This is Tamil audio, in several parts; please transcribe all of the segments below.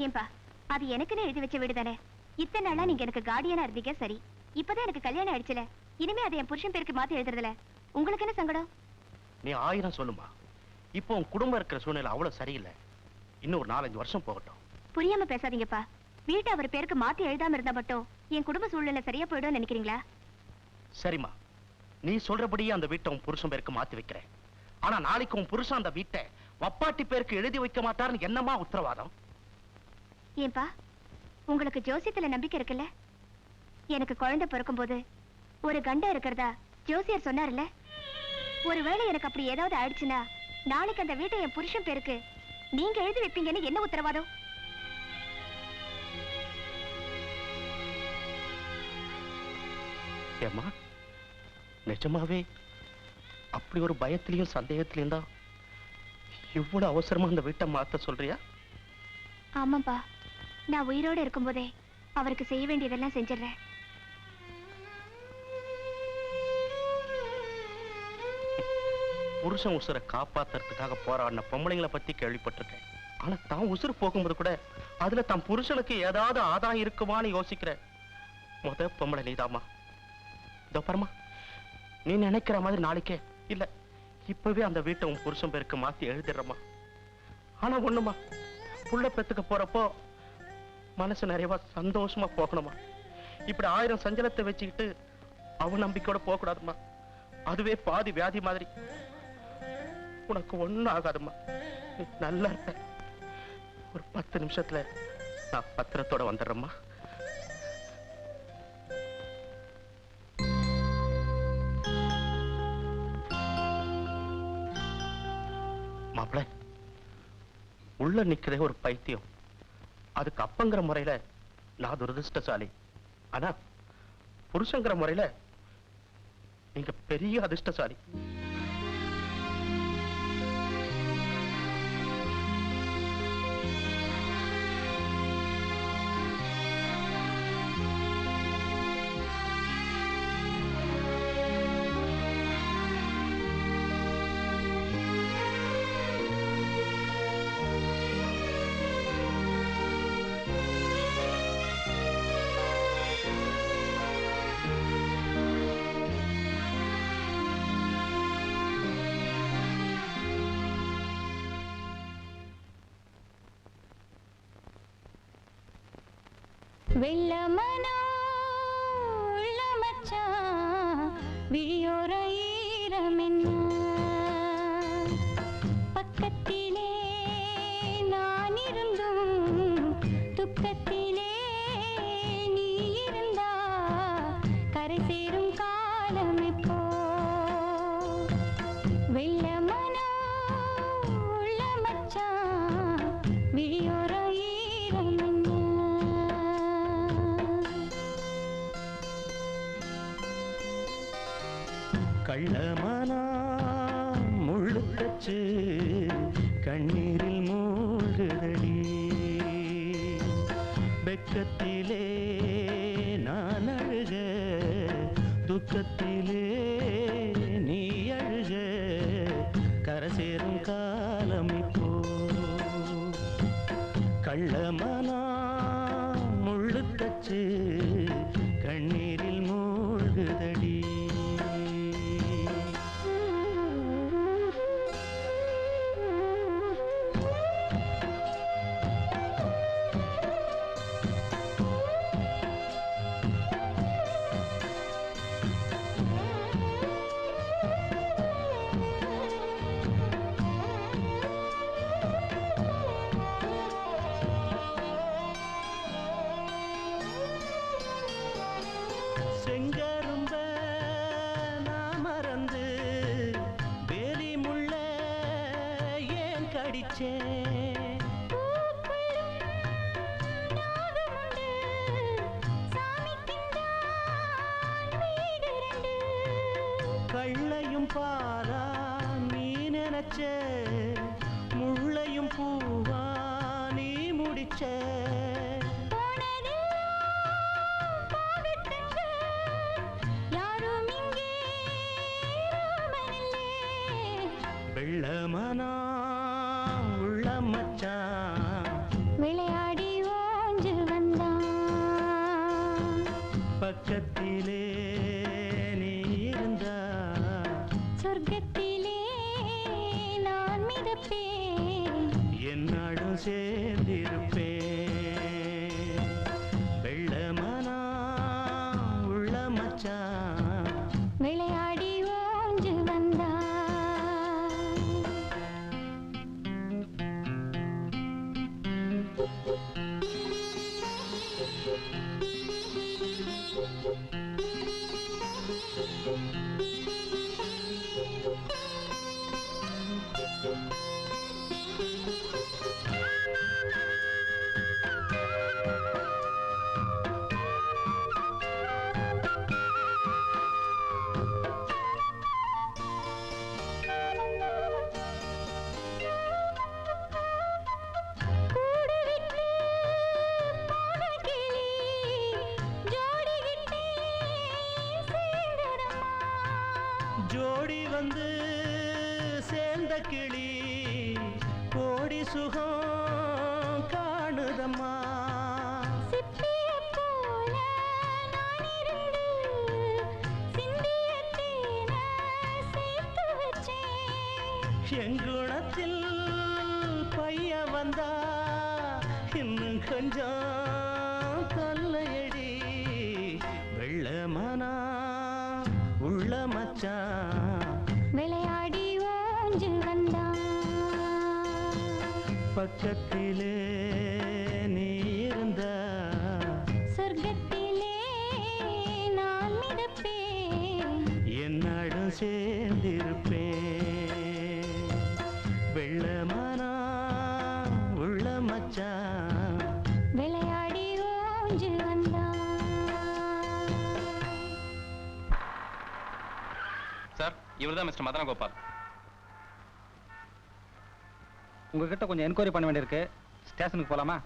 ஏன்பா அது எனக்குன்னு எழுதி வச்ச வீடு தானே. இத்தனை நாளா நீங்க எனக்கு கார்டியனா இருந்தீங்க, சரி. இப்பதான் எனக்கு கல்யாணம் ஆயிடுச்சுல, இனிமே அதை என் புருஷன் பேருக்கு மாத்தி எழுதுறதுல உங்களுக்கு என்ன சங்கடம்? நீ 1000 சொல்லுமா. இப்போ உன் குடும்பம் இருக்கிற சூழ்நிலை அவ்வளவு சரியில்லை. இன்னும் ஒரு 4-5 வருஷம் போகட்டும். புரியாம பேசாதீங்கப்பா. வீட்டை அவர் பேருக்கு மாத்தி எழுதாம இருந்தா மட்டும் என் குடும்ப சூழ்நிலை சரியா போயிடும் நினைக்கிறீங்களா? சரிம்மா, நீ சொல்றபடியே அந்த வீட்டை உன் புருஷன் பேருக்கு மாத்தி வைக்கிறேன். ஆனா நாளைக்கு உன் புருஷன் அந்த வீட்டை வப்பாட்டி பேருக்கு எழுதி வைக்க மாட்டாருன்னு என்னமா உத்தரவாதம்? ஏன்பா உங்களுக்கு ஜோசியத்துல நம்பிக்கை இருக்குல்ல? எனக்கு குழந்தை பிறக்கும் போது ஒரு கண்டம் இருக்கிறதா ஜோசியர் சொன்னார்ல. ஒருவேளை எனக்கு அப்படி ஏதாவது ஆயிடுச்சுன்னா நாளைக்கு அந்த வீட்டை என் புருஷன் பேருக்கு நீங்க எழுதி வைப்பீங்கன்னு என்ன உத்தரவாதம்? ஏம்மா, நிஜமாவே அப்படி ஒரு பயத்திலையும் சந்தேகத்திலையும் தான் இவ்வளவு அவசரமா அந்த வீட்டை மாத்த சொல்றியா? ஆமாப்பா, நான் உயிரோடு இருக்கும்போதே அவருக்கு செய்ய வேண்டியதெல்லாம் செஞ்சிடறேன். புருஷன் உசுரை காப்பாத்துறதுக்காக போராடின பொம்பளைங்களை பத்தி கேள்விப்பட்டிருக்கேன். ஆனா தான் உசுறு போகும்போது கூட அதுல தன் புருஷனுக்கு ஏதாவது ஆதாயம் இருக்குமான்னு யோசிக்கிற முத பொம்பளை நீதாமா. இதோ பாருமா, நீ நினைக்கிற மாதிரி நாளைக்கே இல்ல இப்பவே அந்த வீட்டை உன் புருஷன் பேருக்கு மாத்தி எழுதிடுறமா. ஆனா ஒண்ணுமா, புள்ள பெத்துக்க போறப்போ மனசு நிறையவா சந்தோஷமா போகணுமா. இப்படி 1000 சஞ்சலத்தை வச்சுக்கிட்டு அவன் நம்பிக்கையோட போக கூடாதுமா. அதுவே பாதி வியாதி மாதிரி. உனக்கு ஒண்ணும் ஆகாதுமா, நீ நல்லா இருப்ப. ஒரு 10 நிமிஷத்துல நான் பத்திரத்தோட வந்துடுறேம்மா. மாப்பிள்ள, உள்ள நிக்கிறதே ஒரு பைத்தியம். அதுக்கு அப்பங்கிற முறையில நான் துரதிருஷ்டசாலி. ஆனா புருஷங்கிற முறையில நீங்க பெரிய அதிர்ஷ்டசாலி. வெள்ளமனோ உள்ள மச்சான் விழியோர ஈரமென்ன பக்கத்திலே நான் இருந்தும் துக்கத்திலே நீ இருந்தா கரை சேரும் காலம் இப்போ. வெள்ளமனோ உள்ள மச்சான் விழியோர கள்ளமனா முள்ளுத்தச்சு கண்ணீரில் மூழ்குதடி. வெக்கத்திலே நான் அழுக துக்கத்திலே நீ அழுக கரை சேரும் காலம் இப்போ. கள்ளமனா முள்ளுத்தச்சு கண்ணீரில் மூழ்குதடி. கள்ளையும் பாரா நீ நினைச்ச முள்ளையும் பூவா நீ முடிச்ச. வெள்ளமனா உள்ள மச்சான் விளையாடி பக்கத்திலே நீ இருந்தா சொர்க்கத்திலே நான் மிதப்பேன் என்னாடும் சேர்ந்திருப்பேன் வெள்ளமனா உள்ள மச்சான் விளையாடி ஓஞ்சு வந்தா ஜோடி வந்து சேர்ந்த கிளி கோடி சுகம் காணுதம்மா எங்குணத்தில் பைய வந்தா இன்னும் கொஞ்சம் தொல்லையடி வெள்ளமனா உள்ள மச்சான் விளையாடி ஓஞ்சு வந்தா பக்கத்திலே நீ இருந்தா சொர்க்கத்திலே நான் மிதப்பேன் என்னாடும் சேர்ந்திருப்பேன் வெள்ளமனா உள்ள மச்சான் விளையாடி ஓஞ்சு வந்தா சார் இவர்தான் மிஸ்டர் மதன கோபால். உங்ககிட்ட கொஞ்சம் என்கொயரி பண்ண வேண்டியிருக்கு. ஸ்டேஷனுக்கு போலாமா?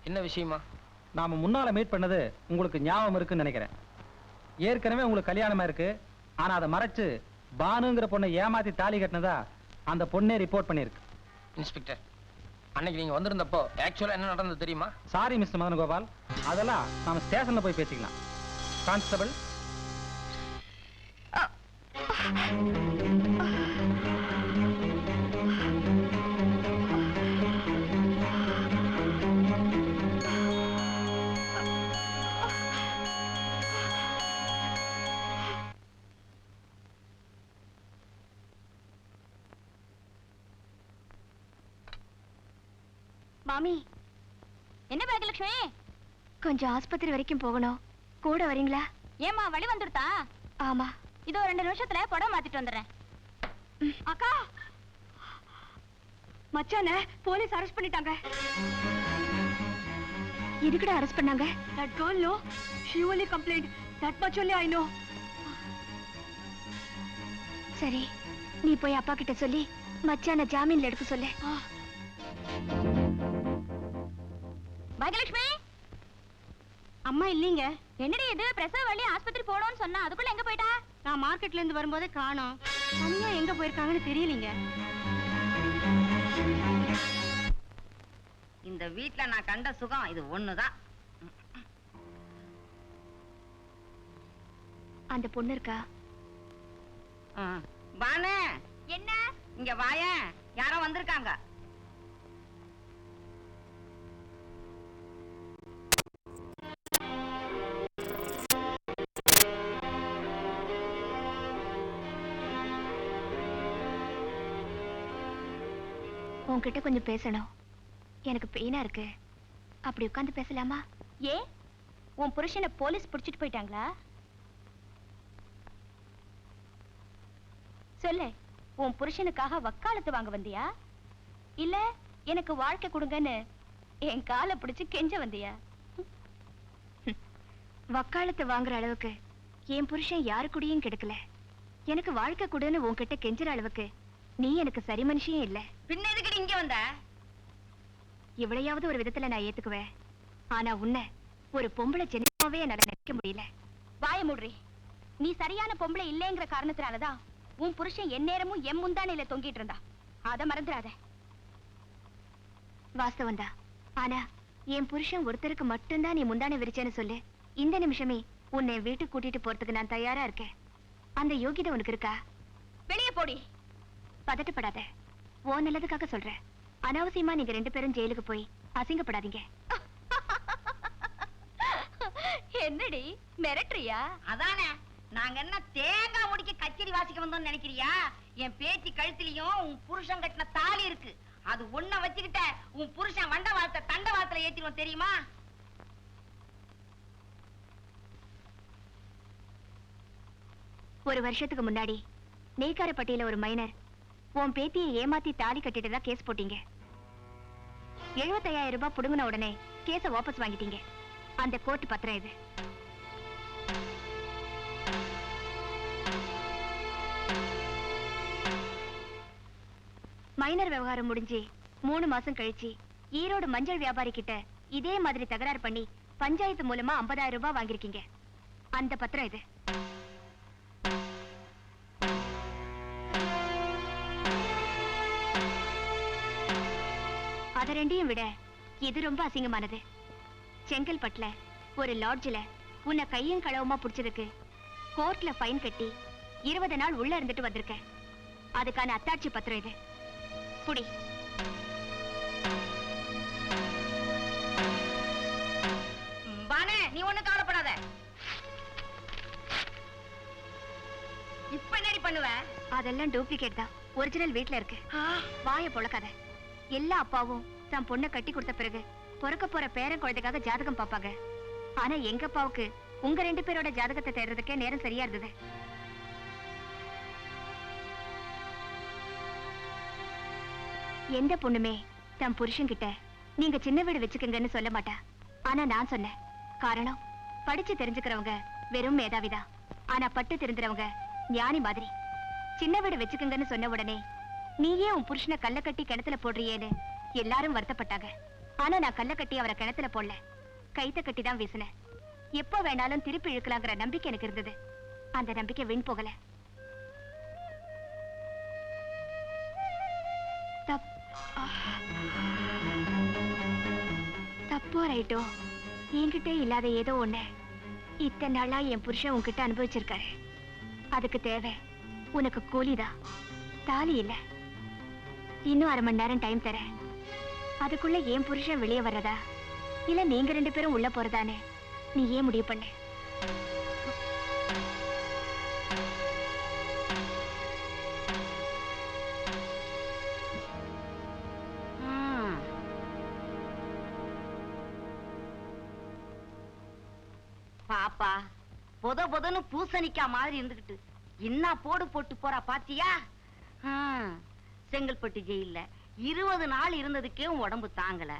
என்ன விஷயமா? நாம முன்னால மீட் பண்ணது உங்களுக்கு ஞாபகம் இருக்குன்னு நினைக்கிறேன். ஏற்கனவே உங்களுக்கு கல்யாணமா இருக்கு. ஆனா அதை மறைச்சு பானுங்கிற பொண்ணை ஏமாத்தி தாலி கட்டினதா அந்த பொண்ணே ரிப்போர்ட் பண்ணிருக்கு. இன்ஸ்பெக்டர், அன்னைக்கு நீங்க வந்திருந்தப்போ ஆக்சுவலா என்ன நடந்தது தெரியுமா? சாரி மிஸ்டர் மதன் கோபால், அதெல்லாம் நாம ஸ்டேஷன்ல போய் பேசிக்கலாம். கான்ஸ்டபிள், மாமி, என்ன பாக்கியலட்சுமி? கொஞ்சம் ஆஸ்பத்திரி வரைக்கும் போகணும், கூட வரீங்களா? ஏமா வழி வந்துடுதா? ஆமா. இதோ 2 நிமிஷத்துல புடவை மாத்திட்டு வந்துடுறேன். அக்கா, மச்சான போலீஸ் அரெஸ்ட் பண்ணிட்டாங்க. எதுக்குடா அரெஸ்ட் பண்ணாங்க? That girl, no, she only complained. That much only I know. சரி, நீ போய் அப்பா கிட்ட சொல்லி மச்சான ஜாமீன்ல எடுக்க சொல்லு. பாக்கியலட்சுமி, அம்மா இல்லீங்க. என்னடி இது? பிரசவ வலி ஆஸ்பத்திரி போறோம்னு சொன்னா அதுக்குள்ள எங்க போயிட்டா? நான் மார்க்கெட்ல இருந்து வரும்போதே காணோம். தனியா எங்க போயிருக்காங்கன்னு தெரியலீங்க. இந்த வீட்ல நான் கண்ட சுகம் இது ஒண்ணுதான். அந்த பொண்ணு இருக்கா? பானு, என்ன? இங்க வாயேன், யாரோ வந்திருக்காங்க. உன்கிட்ட கொஞ்சம் பேசணும். எனக்கு பெயினா இருக்கு. அப்படி உட்கார்ந்து பேசலாமா? ஏ, உன் புருஷனை போலீஸ் பிடிச்சிட்டு போயிட்டாங்களா? சொல்லு, உன் புருஷனுக்காக வக்காலத்து வாங்க வந்தியா? இல்ல எனக்கு வாழ்க்கை கொடுங்கன்னு என் காலை பிடிச்சு கெஞ்ச வந்தியா? வக்காலத்து வாங்குற அளவுக்கு என் புருஷன் யாரு கூடயும் கெடுக்கல. எனக்கு வாழ்க்கை கொடுன்னு உன்கிட்ட கெஞ்சுற அளவுக்கு நீ எனக்கு சரி மனுஷியே இல்ல. பின்ன எதுக்கு இங்க வந்த? இவளையாவது ஒரு விதத்துல நான் ஏத்துக்குவேன். ஆனா உன்னை ஒரு பொம்பளை ஜென்மாவே என்னால நினைக்க முடியல. வாய மூடுறி. நீ சரியான பொம்பளை இல்லைங்கிற காரணத்தினாலதான் உன் புருஷன் எந்நேரமும் என் முந்தானையில தொங்கிட்டு இருந்தா. அத மறந்துடாத. வாஸ்தவந்தா. ஆனா என் புருஷன் ஒருத்தருக்கு மட்டும்தான் நீ முந்தானை விரிச்சேன்னு சொல்லு, இந்த நிமிஷமே உன்னை வீட்டுக்கு கூட்டிட்டு போறதுக்கு நான் தயாரா இருக்கேன். அந்த யோகிதை உனக்கு இருக்கா? வெளியே போடி. பதட்டப்படாத, ஓ நல்லதுக்காக சொல்றேன். அனாவசியமா நீங்க 2 பேரும் ஜெயிலுக்கு போய் அசிங்கப்படாதீங்க. என்னடி மிரட்டுறியா? அதானே, நாங்க என்ன தேங்காய் முடிக்க கச்சேரி வாசிக்க வந்தோம்னு நினைக்கிறியா? என் பேத்தி கழுத்திலையும் உன் புருஷன் கட்டின தாலி இருக்கு. அது ஒண்ண வச்சுக்கிட்ட உன் புருஷன் வண்ட வாச தண்ட வாசல ஏத்திடுவோம் தெரியுமா? ஒரு வருஷத்துக்கு முன்னாடி நெய்க்காரப்பட்டியில ஒரு மைனர் உன் பேத்தியை ஏமாத்தி தாலி கட்டிட்டதா கேஸ் போட்டீங்க. 75,000 ரூபாய் புடுங்கின உடனே கேஸ வாபஸ் வாங்கிட்டீங்க. அந்த கோர்ட் பத்திரம் இது. மைனர் விவகாரம் முடிஞ்சு 3 மாசம் கழிச்சு ஈரோடு மஞ்சள் வியாபாரி கிட்ட இதே மாதிரி தகராறு பண்ணி பஞ்சாயத்து மூலமா 50,000 ரூபாய் வாங்கிருக்கீங்க. அந்த பத்திரம் இது. அத ரெண்டையும் விட இது ரொம்ப அசிங்கமானது. செங்கல்பட்டுல ஒரு லாட்ஜ்ல உன்னை கையும் களவுமா புடிச்சதுக்கு கோர்ட்ல ஃபைன் கட்டி 20 நாள் உள்ள இருந்துட்டு வந்திருக்க. அதுக்கான அத்தாட்சி பத்திரம் இது. புடி. பானே, நீ ஒண்ணு கவலைப்படாத. இப்ப என்னடி பண்ணுவ? அதெல்லாம் டூப்ளிகேட் தான். ஒரிஜினல் வீட்ல இருக்கு. வாய பொளக்காத. எல்லா அப்பாவும் தன் பொண்ணை கட்டி கொடுத்த பிறகு பிறக்க போற பேரன் குழந்தைக்காக ஜாதகம் பாப்பாங்க. ஆனா எங்க அப்பாவுக்கு உங்க 2 பேரோட ஜாதகத்தை தேடுறதுக்கே நேரம் சரியா இருந்தது. எந்த பொண்ணுமே தன் புருஷன் கிட்ட நீங்க சின்ன வீடு வச்சுக்கங்கன்னு சொல்ல மாட்டா. ஆனா நான் சொன்னேன். காரணம், படிச்சு தெரிஞ்சுக்கிறவங்க வெறும் மேதாவிதான். ஆனா பட்டு தெரிஞ்சுறவங்க ஞானி மாதிரி. சின்ன வீடு வச்சுக்கங்கன்னு சொன்ன உடனே நீயே உன் புருஷனை கல்ல கட்டி கிணத்துல போடுறியேன்னு எல்லாரும் வருத்தப்பட்டாங்க. ஆனா நான் கல்ல கட்டி அவரை கிணத்துல போடல, கைத்த கட்டி தான் வீசினேன். எப்ப வேணாலும் திருப்பி இழுக்கலாங்கிற நம்பிக்கை எனக்கு இருந்தது. அந்த நம்பிக்கை வீண் போகல. தப்போ ரைட்டோ, என்கிட்ட இல்லாத ஏதோ ஒண்ணு இத்தனை நாளா என் புருஷன் உன்கிட்ட அனுபவிச்சிருக்காரு. அதுக்கு தேவை உனக்கு கூலிதான், தாலி இல்ல. இன்னும் 1/2 மணி நேரம் டைம் தரேன். அதுக்குள்ள என் புருஷன் வெளியே வர்றதா இல்ல நீங்க 2 பேரும் உள்ள போறதானே நீ ஏன் முடிவு பண்ண? பாப்பா பொதன்னு பூசணிக்கா மாதிரி இருந்துகிட்டு என்ன போடு போட்டு போறா பாத்தியா? செங்கல்பட்டு ஜெயில்ல 20 நாள் இருந்ததுக்கே உன் உடம்பு தாங்கல.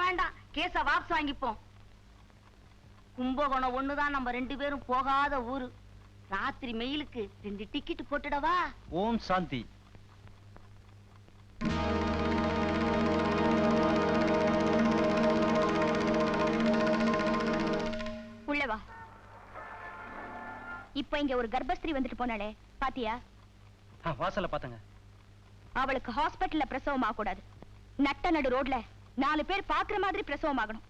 வேண்டாம், கேஸ வாபஸ் வாங்கிப்போம். கும்பகோணம் ஒண்ணுதான் நம்ம 2 பேரும் போகாத ஊரு. ராத்திரி மெயிலுக்கு 2 டிக்கெட் போட்டுடவா? ஓம் சாந்தி. உள்ளவா. இப்ப இங்க ஒரு கர்ப்பஸ்திரீ வந்துட்டு போனாலே பாத்தியா? வாசல்ல பாத்தங்க. அவளுக்கு ஹாஸ்பிட்டல்ல பிரசவம் ஆக கூடாது. நட்ட நடு ரோட்ல 4 பேர் பாக்குற மாதிரி பிரசவம் ஆகணும்.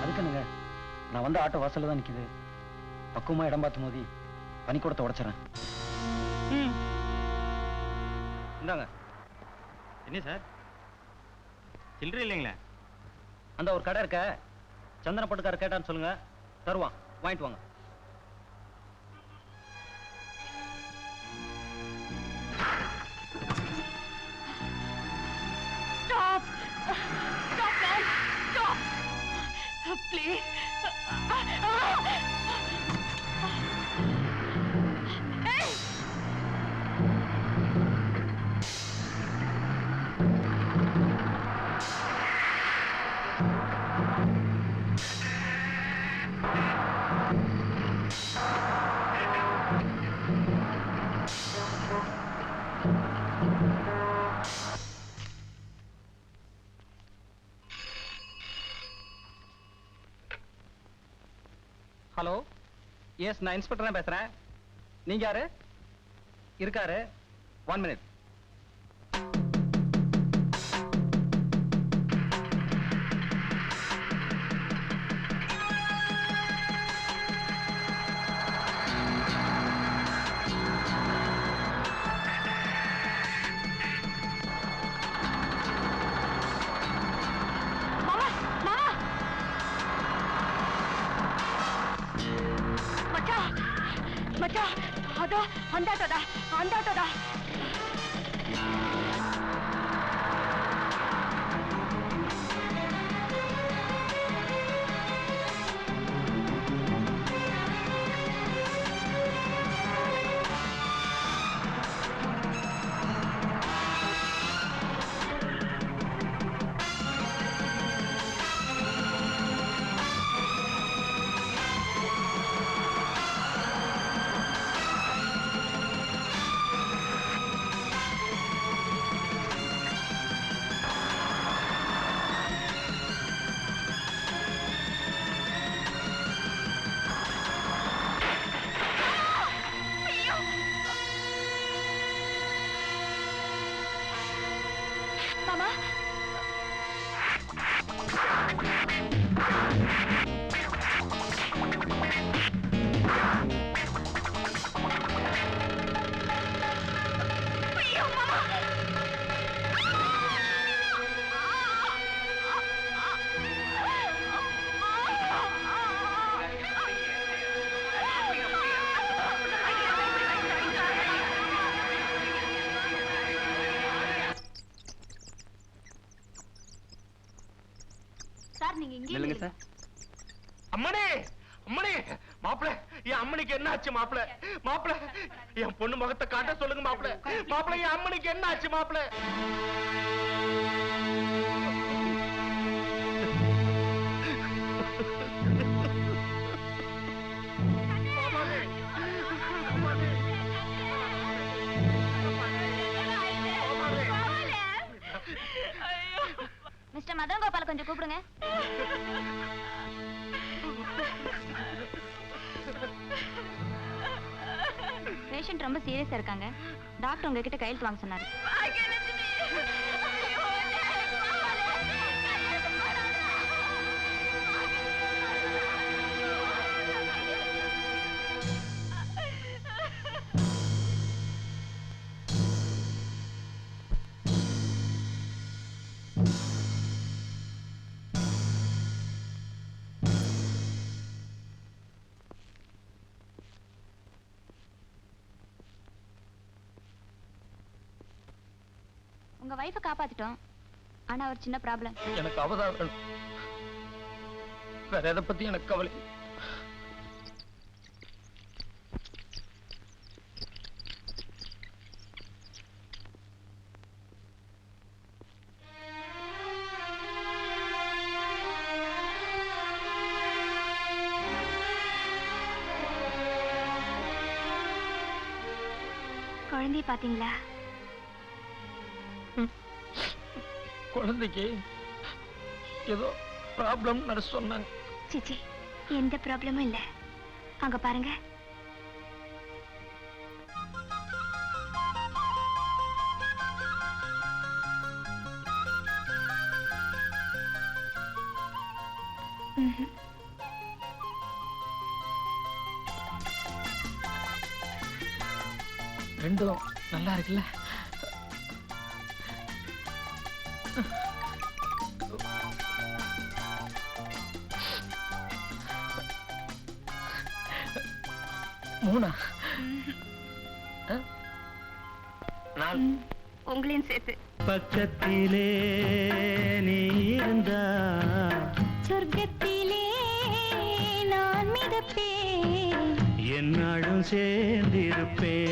அதுக்குங்க நான் வந்து ஆட்டோ வாசல்ல தான் நிக்குது. பக்குவமா இடம் பார்த்து மோதி பனிக்கூடத்தை உடைச்சிடறேன். இந்தாங்க. என்ன சார், சில்லறை இல்லைங்களா? அந்த ஒரு கடை இருக்க, சந்தன பட்டுக்கார கேட்டான்னு சொல்லுங்க, தருவான், வாங்கிட்டு வாங்க. Stop! Stop, man! Stop! Please! Hey! Hello, yes, நான் இன்ஸ்பெக்டர் தான் பேசுறேன். நீங்க யாரு? இருக்காரு, 1 minute. அதோ அந்த ஆட்டோடா, அந்த ஆட்டோடா. மாமா, சார் நீங்க இங்கே இல்லைங்க சார். அம்மனே அம்மனே, மாப்பிள என் அம்மனுக்கு என்ன ஆச்சு மாப்பிள? மாப்பிள என் பொண்ணு முகத்தை காட்ட சொல்லுங்க மாப்பிள. மாப்பிள என் அம்மனுக்கு என்ன ஆச்சு மாப்பிள? மிஸ்டர் மதன் கோபால கொஞ்சம் கூப்பிடுங்க. பேஷண்ட் ரொம்ப சீரியஸா இருக்காங்க. டாக்டர் உங்ககிட்ட கையெழுத்து வாங்க சொன்னாரு. உங்க வைஃபை காப்பாத்திட்டோம். ஆனா ஒரு சின்ன ப்ராப்ளம். எனக்கு அவதான் வேணும், வேற எதை பத்தி எனக்கு கவலை. குழந்தைய பாத்தீங்களா? குழந்தைக்கு ஏதோ ப்ராப்ளம் சொன்னாங்க. சிச்சி, எந்த ப்ராப்ளமும் இல்ல. அங்க பாருங்க. ரெண்டும் நல்லா இருக்குல்ல? மூணா? உங்களையும் சேர்த்து. பக்கத்திலே நீ இருந்தா சொர்க்கத்திலே நான் மிதப்பேன், என்னாலும் சேர்ந்திருப்பேன்.